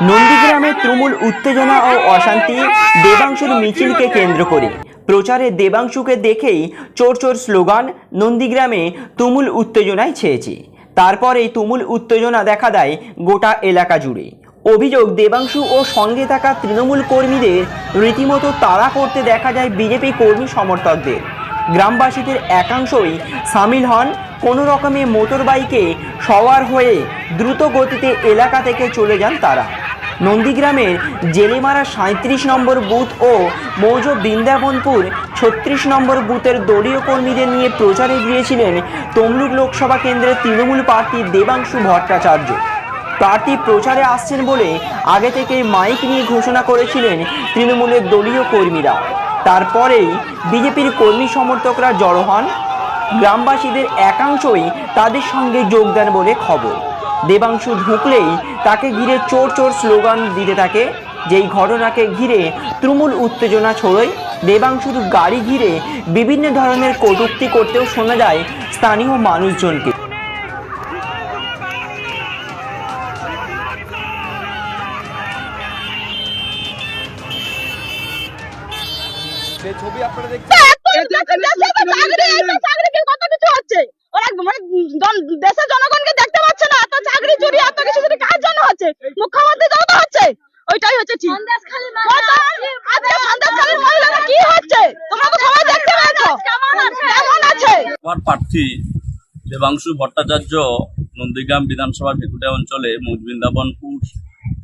নন্দীগ্রামে তুমুল উত্তেজনা ও অশান্তি দেবাংশুর মিছিলকে কেন্দ্র করে প্রচারে দেবাংশুকে দেখেই চোর চোর স্লোগান নন্দীগ্রামে তুমুল উত্তেজনায় ছেয়েছে। তারপরেই তুমুল উত্তেজনা দেখা দেয় গোটা এলাকা জুড়ে। অভিযোগ, দেবাংশু ও সঙ্গে থাকা তৃণমূল কর্মীদের রীতিমতো তাড়া করতে দেখা যায় বিজেপি কর্মী সমর্থকদের। গ্রামবাসীদের একাংশই সামিল হন। কোনো রকমে মোটর বাইকে সওয়ার হয়ে দ্রুত গতিতে এলাকা থেকে চলে যান তারা। নন্দীগ্রামের জেলেমারা 37 নম্বর বুথ ও মৌজ বৃন্দাবনপুর 36 নম্বর বুথের দলীয় কর্মীদের নিয়ে প্রচারে গিয়েছিলেন তমলুক লোকসভা কেন্দ্রের তৃণমূল প্রার্থী দেবাংশু ভট্টাচার্য। প্রার্থী প্রচারে আসছেন বলে আগে থেকে মাইক নিয়ে ঘোষণা করেছিলেন তৃণমূলের দলীয় কর্মীরা। তারপরেই বিজেপির কর্মী সমর্থকরা জড়ো হন। গ্রামবাসীদের একাংশই তাদের সঙ্গে যোগ দেন বলে খবর। দেবাংশু ঢুকলেই তাকে ঘিরে চোর চোর স্লোগান দিতে থাকে। যেই ঘটনাকে ঘিরে তুমুল উত্তেজনা ছড়ায়। দেবাংশুর গাড়ি ঘিরে বিভিন্ন ধরনের কটূক্তি করতেও শোনা যায় স্থানীয় মানুষজনকে। ছবি আপনারা দেখছেন দেশের জনগণকে দেখতে পাচ্ছে না, এত চাকরি চুরি এত কিছু চুরি কার জন্য হচ্ছে? মুখ্যমন্ত্রী জন্য তো হচ্ছে, ওইটাই হচ্ছে ঠিক। আজকে সন্দেশখালীর মহিলারা কি হচ্ছে তোমরা তো সবাই দেখতে পেয়েছো, কেমন আছে? আমার প্রার্থী দেবাংশু ভট্টাচার্য নন্দীগ্রাম বিধানসভা ভেকুটা অঞ্চলে বৃন্দাবনপুর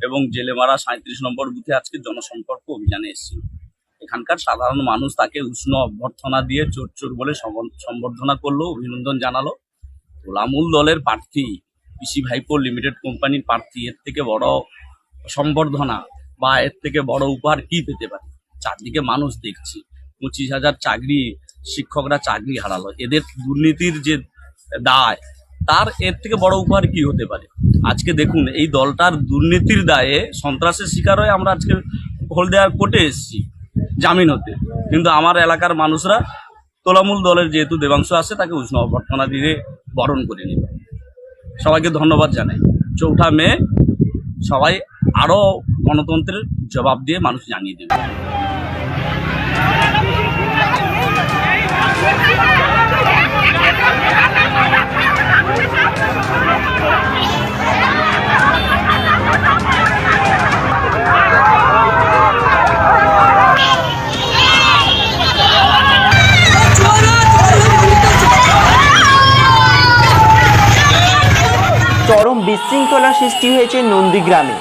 এবং জেলেমারা 37 নম্বর বুথে আজকে জনসম্পর্ক অভিযানে এসেছিল। এখানকার সাধারণ মানুষ তাকে উষ্ণ অভ্যর্থনা দিয়ে চোর চোর বলে সম্বর্ধনা করলো, অভিনন্দন জানালো। তোলামূল দলের প্রার্থী, পিসি ভাইপো লিমিটেড কোম্পানির প্রার্থী, এর থেকে বড় সম্বর্ধনা বা এর থেকে বড় উপহার কি পেতে পারে? চারদিকে মানুষ দেখছি, 25,000 চাকরি, শিক্ষকরা চাকরি হারালো। এদের দুর্নীতির যে দায়, তার এর থেকে বড় উপহার কি হতে পারে? আজকে দেখুন, এই দলটার দুর্নীতির দায়ে সন্ত্রাসের শিকার হয়ে আমরা আজকে হলদিয়ার কোর্টে এসেছি জামিন হতে, কিন্তু আমার এলাকার মানুষরা তোলামূল দলের যেহেতু দেবাংশু আছে তাকে উষ্ণ অভ্যর্থনা দিয়ে বরণ করে নিল। সবাইকে ধন্যবাদ জানাই। 4 মে সবাই আরো গণতন্ত্রের জবাব দিয়ে মানুষ জানিয়ে দেবে। চরম বিশৃঙ্খলা সৃষ্টি হয়েছে নন্দীগ্রামে।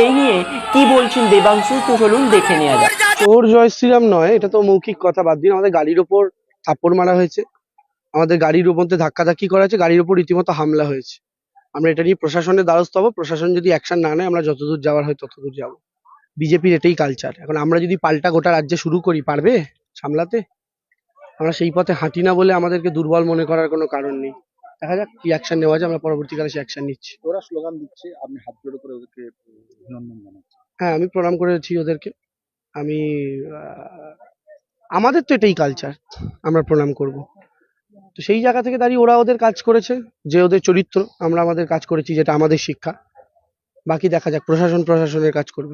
এই নিয়ে কি বলছেন দেবাংশু, তো চলুন দেখে নেওয়া যাক। চোর জয় শ্রীরাম নয়, এটা তো মৌখিক কথা। বাদ দিন, আমাদের গাড়ির ওপর থাপ্পড় মারা হয়েছে, আমাদের গাড়ির ওপর ধাক্কাধাক্কি করা হয়েছে, গাড়ির ওপর রীতিমতো হামলা হয়েছে। আমরা এটা নিয়ে প্রশাসনের দ্বারস্থ হবো। প্রশাসন যদি অ্যাকশন না নেয়, আমরা যতদূর যাওয়ার হয় ততদূর যাবো। বিজেপির এটাই কালচার। এখন আমরা যদি পাল্টা গোটা রাজ্যে শুরু করি, পারবে সামলাতে? আমরা সেই পথে হাঁটি না বলে আমাদেরকে দুর্বল মনে করার কোনো কারণ নেই। দেখা যাক কি অ্যাকশন নেওয়া যায়, আমরা পরবর্তীকালে সেই অ্যাকশন নিচ্ছি। ওরা স্লোগান দিচ্ছে, আপনি হাত জোড়ো করে ওদেরকে অভিনন্দন জানাচ্ছেন। হ্যাঁ, আমি প্রণাম করেছি ওদেরকে। আমি আমাদের তো এটাই কালচার, আমরা প্রণাম করব। তো সেই জায়গা থেকে দাঁড়িয়ে ওরা ওদের কাজ করেছে, যে ওদের চরিত্র, আমরা আমাদের কাজ করেছি, যেটা আমাদের শিক্ষা। বাকি দেখা যাক, প্রশাসনের কাজ করবে।